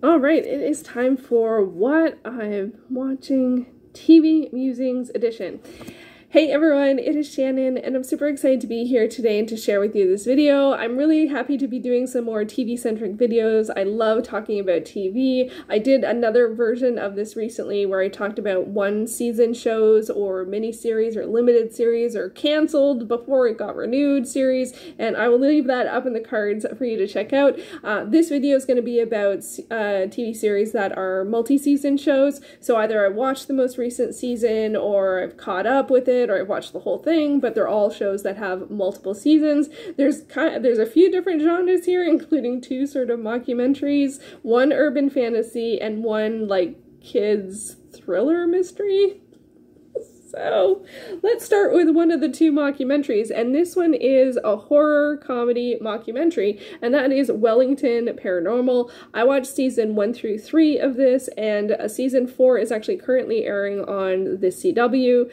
All right, it is time for What I'm Watching TV Musings edition. Hey everyone, it is Shannon, and I'm super excited to be here today and to share with you this video. I'm really happy to be doing some more TV-centric videos. I love talking about TV. I did another version of this recently where I talked about one-season shows or mini-series or limited series or canceled before it got renewed series, and I will leave that up in the cards for you to check out. This video is going to be about TV series that are multi-season shows, so either I watched the most recent season or I've caught up with it, or I've watched the whole thing, but they're all shows that have multiple seasons. There's a few different genres here, including two sort of mockumentaries, one urban fantasy, and one like kids thriller mystery. So let's start with one of the two mockumentaries, and this one is a horror comedy mockumentary, and that is Wellington Paranormal. I watched season 1 through 3 of this, and season 4 is actually currently airing on the CW,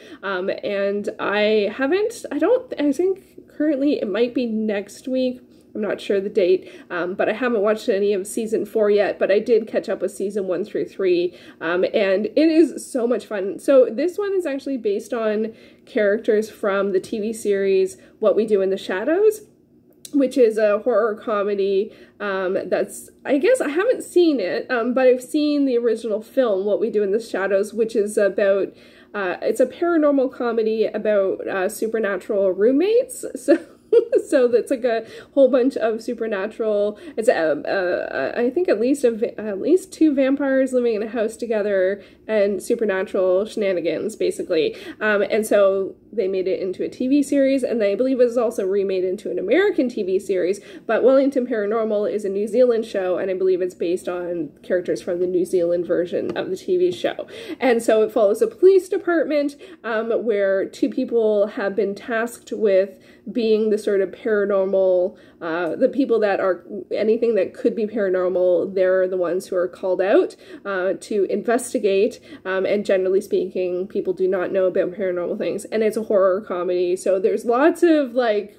and I think currently it might be next week. I'm not sure the date, but I haven't watched any of season 4 yet, but I did catch up with season 1 through 3, and it is so much fun. So this one is actually based on characters from the TV series What We Do in the Shadows, which is a horror comedy that's, I guess I haven't seen it, but I've seen the original film, What We Do in the Shadows, which is about, it's a paranormal comedy about supernatural roommates, so that's like a whole bunch of supernatural, it's I think at least 2 vampires living in a house together and supernatural shenanigans, basically. And so they made it into a TV series, and I believe it was also remade into an American TV series, but Wellington Paranormal is a New Zealand show, and I believe it's based on characters from the New Zealand version of the TV show. And so it follows a police department where 2 people have been tasked with being the sort of paranormal, the people that are anything that could be paranormal, they're the ones who are called out to investigate, and generally speaking, people do not know about paranormal things, and it's a horror comedy, so there's lots of like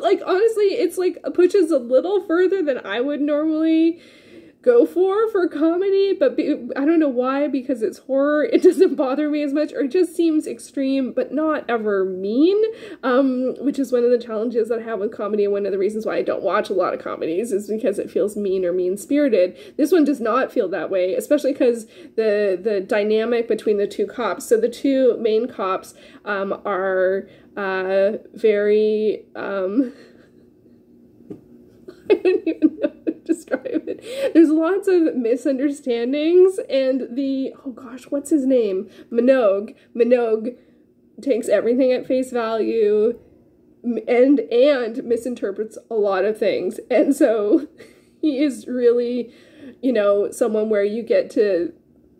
like honestly it's like pushes a little further than I would normally go for comedy, but I don't know why, because it's horror, it doesn't bother me as much, or it just seems extreme but not ever mean, which is one of the challenges that I have with comedy, and one of the reasons why I don't watch a lot of comedies is because it feels mean or mean-spirited. This one does not feel that way, especially because the dynamic between the 2 cops, so the 2 main cops are very I don't even know how to describe it. There's lots of misunderstandings, and oh gosh, what's his name? Minogue takes everything at face value and misinterprets a lot of things. And so he is really, you know, someone where you get to,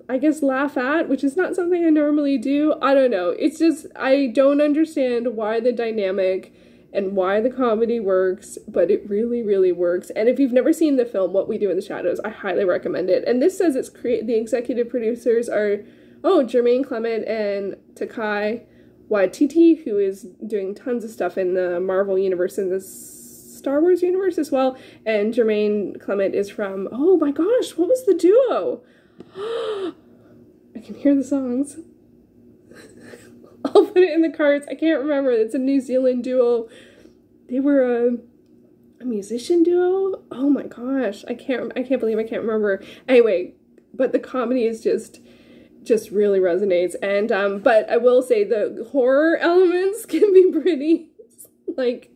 I guess, laugh at, which is not something I normally do. I don't know. It's just, I don't understand why the dynamic and why the comedy works, but it really, really works. And if you've never seen the film What We Do in the Shadows, I highly recommend it. And this says the executive producers are, Jermaine Clement and Takai Waititi, who is doing tons of stuff in the Marvel universe and the Star Wars universe as well. And Jermaine Clement is from, oh my gosh, what was the duo? I can hear the songs. I'll put it in the cards. I can't remember. It's a New Zealand duo. They were a musician duo. Oh my gosh, I can't believe I can't remember. Anyway, but the comedy is just really resonates, and but I will say the horror elements can be pretty like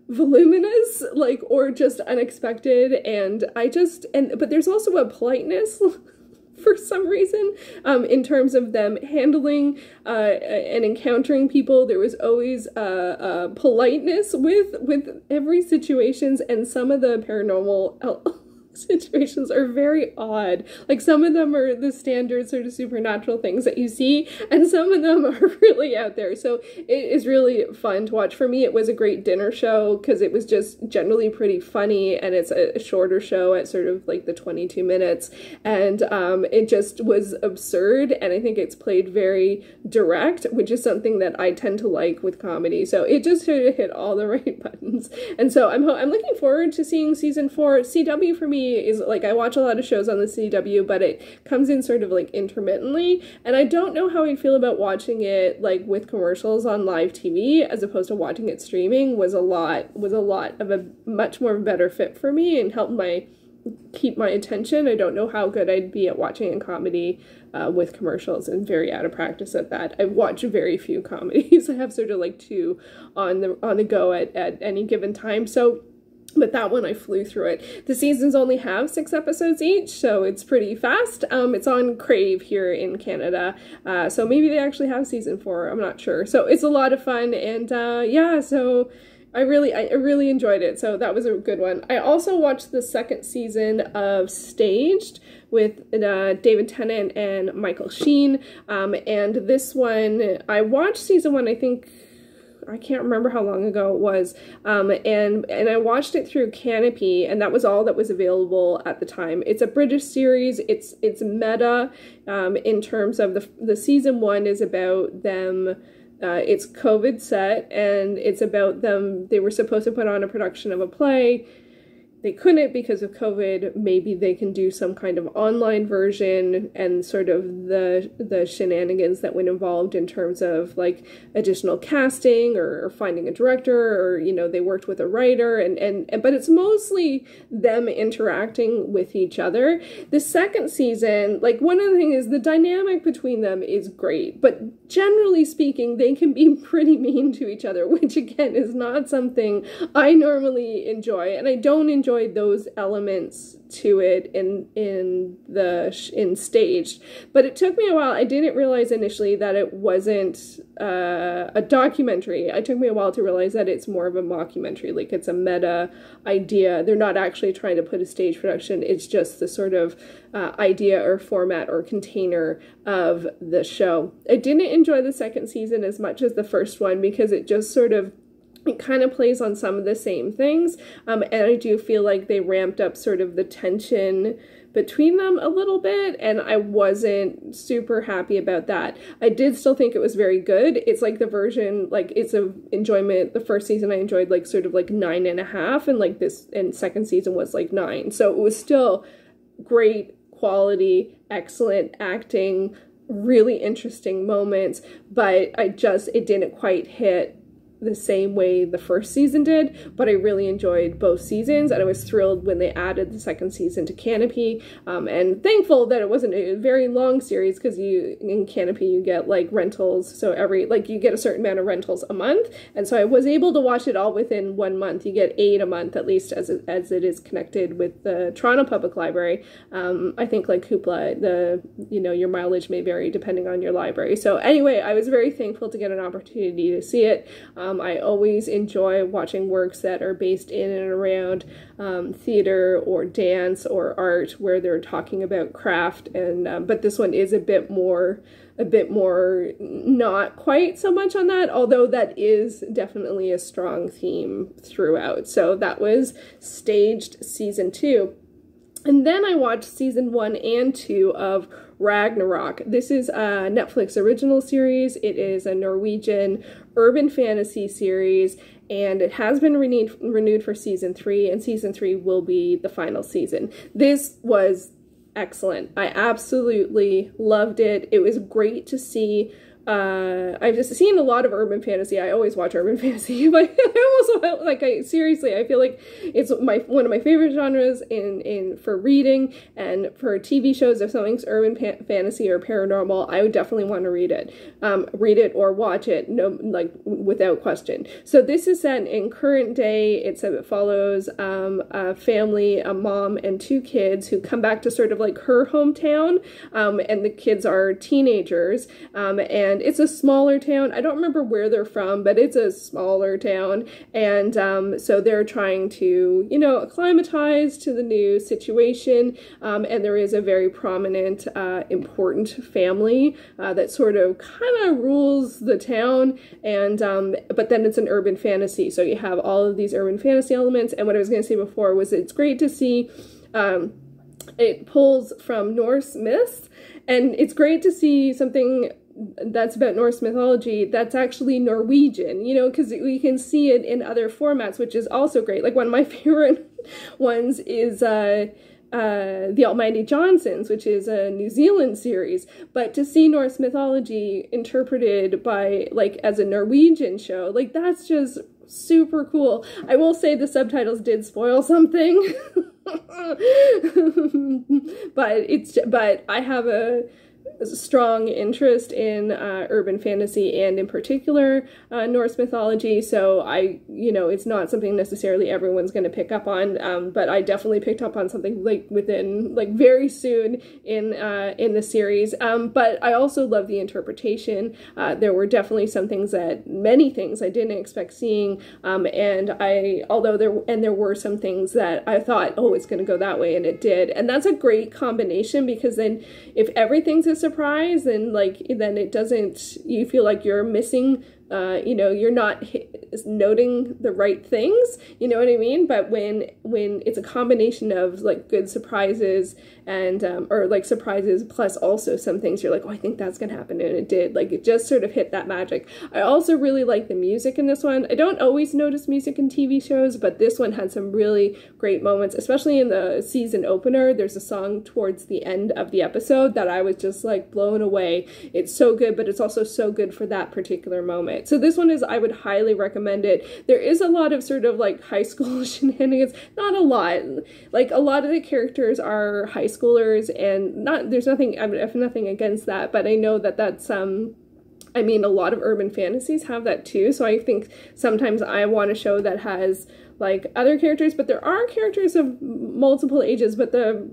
voluminous, like, or just unexpected, and but there's also a politeness for some reason, in terms of them handling and encountering people. There was always politeness with every situations, and some of the paranormal situations are very odd. Like, some of them are the standard sort of supernatural things that you see, and some of them are really out there. So it is really fun to watch. For me, it was a great dinner show because it was just generally pretty funny, and it's a shorter show at sort of like the 22 minutes, and it just was absurd, and I think it's played very direct, which is something that I tend to like with comedy. So it just sort of hit all the right buttons, and so I'm looking forward to seeing season 4. CW for me is like, I watch a lot of shows on the CW, but it comes in sort of like intermittently, and I don't know how I feel about watching it like with commercials on live TV as opposed to watching it streaming. Was a lot of a much more better fit for me and helped keep my attention. I don't know how good I'd be at watching a comedy with commercials, and very out of practice at that. I watch very few comedies. I have sort of like 2 on the go at any given time. So, but that one I flew through it. The seasons only have 6 episodes each, so it's pretty fast. It's on Crave here in Canada, so maybe they actually have season 4. I'm not sure. So it's a lot of fun, and yeah, so I really enjoyed it. So that was a good one. I also watched the 2nd season of Staged with David Tennant and Michael Sheen, and this one, I watched season 1, I think, I can't remember how long ago it was, and I watched it through Canopy, and that was all that was available at the time. It's a British series. It's meta in terms of the season 1 is about them. It's COVID set, and it's about them. They were supposed to put on a production of a play. They couldn't because of COVID. Maybe they can do some kind of online version, and sort of the shenanigans that went involved in terms of like additional casting or finding a director, or, you know, they worked with a writer, but it's mostly them interacting with each other. The 2nd season, like, one of the things is the dynamic between them is great, but generally speaking, they can be pretty mean to each other, which again is not something I normally enjoy, and I don't enjoy those elements to it in Staged. But it took me a while. I didn't realize initially that it wasn't a documentary. It took me a while to realize that it's more of a mockumentary, like it's a meta idea. They're not actually trying to put a stage production. It's just the sort of idea or format or container of the show. I didn't enjoy the 2nd season as much as the first one because it just sort of, it kind of plays on some of the same things, and I do feel like they ramped up sort of the tension between them a little bit, and I wasn't super happy about that. I did still think it was very good. It's like the version, like, it's a enjoyment. The first season I enjoyed like sort of like 9.5, and like this, and 2nd season was like 9. So it was still great quality, excellent acting, really interesting moments, but it didn't quite hit the same way the first season did, but I really enjoyed both seasons, and I was thrilled when they added the 2nd season to Canopy, and thankful that it wasn't a very long series, because in Canopy you get like rentals, so you get a certain amount of rentals a month, and so I was able to watch it all within 1 month. You get 8 a month at least, as it is connected with the Toronto Public Library. I think like Hoopla, your mileage may vary depending on your library. So anyway, I was very thankful to get an opportunity to see it. I always enjoy watching works that are based in and around theater or dance or art, where they're talking about craft, and but this one is a bit more not quite so much on that, although that is definitely a strong theme throughout. So that was Staged season 2. And then I watched season 1 and 2 of Ragnarok. This is a Netflix original series. It is a Norwegian urban fantasy series, and it has been renewed for season 3, and season 3 will be the final season. This was excellent. I absolutely loved it. It was great to see. I've just seen a lot of urban fantasy. I always watch urban fantasy, but seriously, I feel like it's one of my favorite genres for reading, and for TV shows. If something's urban fantasy or paranormal, I would definitely want to read it or watch it, without question. So this is set in current day. It follows a family, a mom and 2 kids who come back to sort of like her hometown, and the kids are teenagers, and and it's a smaller town. I don't remember where they're from, but it's a smaller town, and so they're trying to, you know, acclimatize to the new situation, and there is a very prominent, important family that sort of kind of rules the town, and but then it's an urban fantasy, so you have all of these urban fantasy elements. And what I was going to say before was it's great to see it pulls from Norse myths, and it's great to see something that's about Norse mythology that's actually Norwegian, you know, because we can see it in other formats, which is also great. Like, one of my favorite ones is The Almighty Johnsons, which is a New Zealand series, but to see Norse mythology interpreted by, like, as a Norwegian show, like, that's just super cool. I will say the subtitles did spoil something, but I have a strong interest in urban fantasy, and in particular Norse mythology, so it's not something necessarily everyone's going to pick up on, but I definitely picked up on something like within, like, very soon in the series, but I also love the interpretation. There were definitely many things I didn't expect seeing, and there were some things that I thought, oh, it's going to go that way, and it did, and that's a great combination, because then if everything's a surprise, and then it doesn't, you feel like you're missing, you're not noting the right things, you know what I mean? But when it's a combination of, like, good surprises and or like surprises plus also some things you're like, oh, I think that's gonna happen, and it did. Like, it just sort of hit that magic. I also really like the music in this one. I don't always notice music in TV shows, but this one had some really great moments, especially in the season opener. There's a song towards the end of the episode that I was just, like, blown away. It's so good, but it's also so good for that particular moment. So this one I would highly recommend it. There is a lot of sort of, like, high school shenanigans. Not a lot. Like, a lot of the characters are high schoolers, and there's nothing, I have nothing against that, but I know that that's, a lot of urban fantasies have that too, so I think sometimes I want a show that has, like, other characters, but there are characters of multiple ages, but the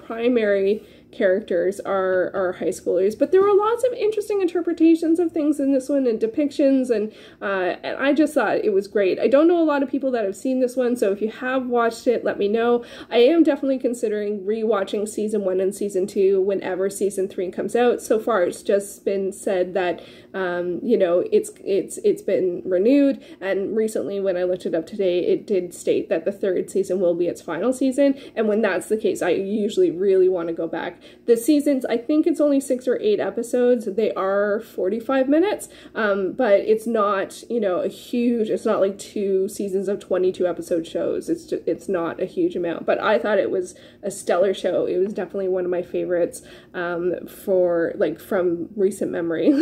primary characters are high schoolers. But there were lots of interesting interpretations of things in this one, and depictions, and I just thought it was great. I don't know a lot of people that have seen this one, so if you have watched it, let me know. I am definitely considering rewatching season 1 and season 2 whenever season 3 comes out. So far, it's just been said that it's been renewed, and recently when I looked it up today, it did state that the 3rd season will be its final season, and when that's the case, I usually really want to go back. The seasons, I think it's only 6 or 8 episodes. They are 45 minutes, but it's not, it's not like 2 seasons of 22 episode shows. It's not a huge amount, but I thought it was a stellar show. It was definitely one of my favorites from recent memory.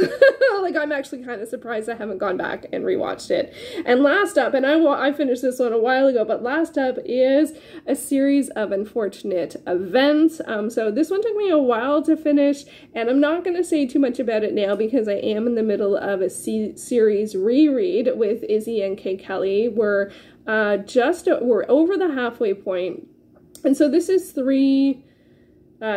Like, I'm actually kind of surprised I haven't gone back and rewatched it. And last up, and I finished this one a while ago, but last up is A Series of Unfortunate Events. So this one took me a while to finish, and I'm not going to say too much about it now because I am in the middle of a series reread with Izzy and Kay Kelly. We're over the halfway point, and so this is 3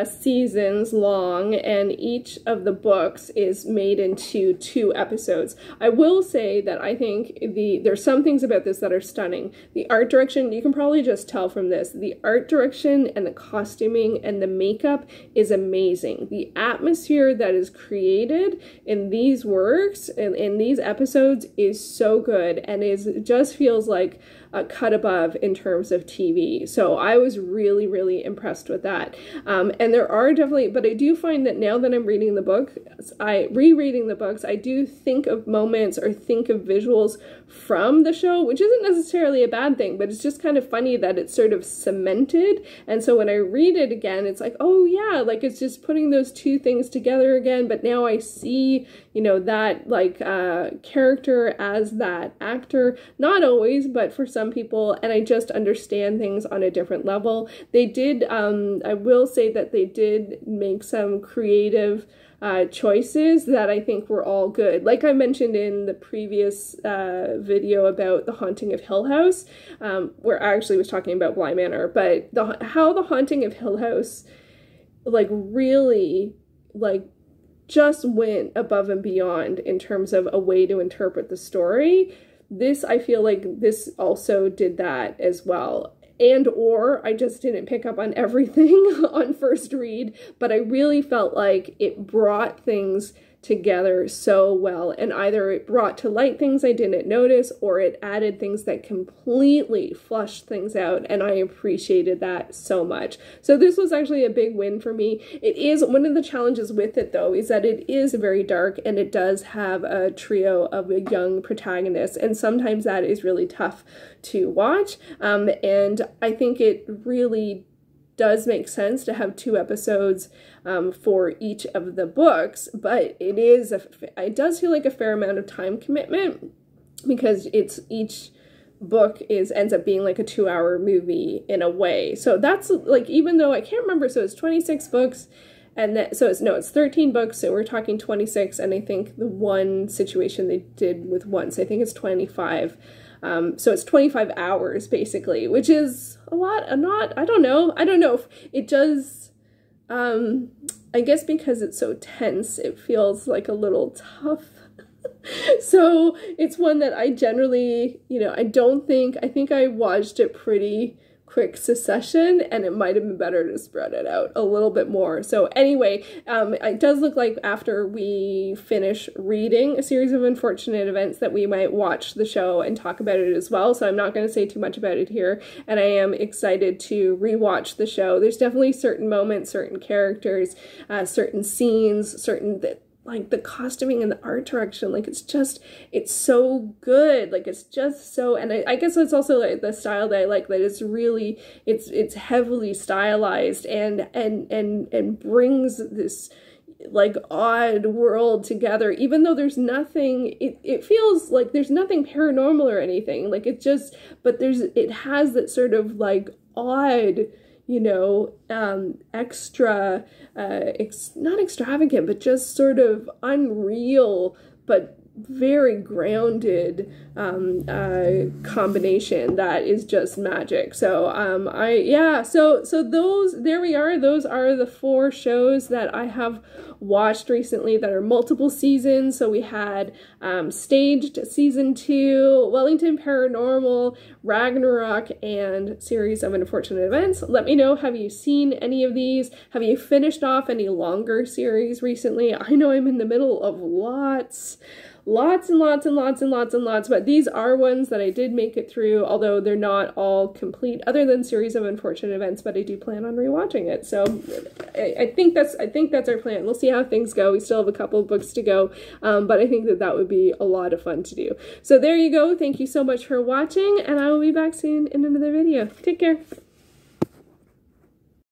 seasons long, and each of the books is made into 2 episodes. I will say that I think there's some things about this that are stunning. The art direction, you can probably just tell from this, the art direction and the costuming and the makeup is amazing. The atmosphere that is created in these works and in these episodes is so good, and just feels like a cut above in terms of TV. So I was really, really impressed with that. And there are definitely, but I do find that now that I'm rereading the books, I do think of moments or think of visuals from the show, which isn't necessarily a bad thing, but it's just kind of funny that it's sort of cemented. And so when I read it again, it's like, oh yeah, like it's just putting those 2 things together again. But now I see, that character as that actor, not always, but for some people, and I just understand things on a different level. They did, I will say that they did make some creative choices that I think were all good. Like I mentioned in the previous video about The Haunting of Hill House, where I actually was talking about Bly Manor, but how The Haunting of Hill House really just went above and beyond in terms of a way to interpret the story. This, I feel like this also did that as well. And or I just didn't pick up on everything on first read, but I really felt like it brought things together so well, and either it brought to light things I didn't notice, or it added things that completely flushed things out, and I appreciated that so much. So this was actually a big win for me. It is, one of the challenges with it though is that it is very dark, and it does have a trio of young protagonists, and sometimes that is really tough to watch, and I think it really does make sense to have 2 episodes for each of the books, but it does feel like a fair amount of time commitment, because each book ends up being like a 2-hour movie in a way. So that's like, even though I can't remember, so it's 26 books, and then, so it's 13 books, so we're talking 26, and I think the one situation they did with once, I think it's 25. So it's 25 hours basically, which is a lot. I don't know if it does, I guess because it's so tense, it feels like a little tough. So it's one that I generally, I think I watched it pretty quick succession, and it might have been better to spread it out a little bit more. So anyway, it does look like after we finish reading A Series of Unfortunate Events that we might watch the show and talk about it as well. So I'm not going to say too much about it here, and I am excited to rewatch the show. There's definitely certain moments, certain characters, certain scenes, like the costuming and the art direction, like it's so good, like it's just so, and I guess it's also like the style that I like, that it's really, it's heavily stylized and brings this like odd world together, even though there's nothing, it feels like there's nothing paranormal or anything, like it just, but it has that sort of like odd, extra, not extravagant, but just sort of unreal, but very grounded combination that is just magic. So so there we are. Those are the 4 shows that I have watched recently that are multiple seasons. So we had Staged Season 2, Wellington Paranormal, Ragnarok, and Series of Unfortunate Events. Let me know, have you seen any of these? Have you finished off any longer series recently? I know I'm in the middle of lots, but these are ones that I did make it through, although they're not all complete, other than Series of Unfortunate Events, but I do plan on rewatching it. So I think that's our plan. We'll see how things go. We still have a couple of books to go, but I think that would be a lot of fun to do. So there you go. Thank you so much for watching, and I will be back soon in another video. Take care.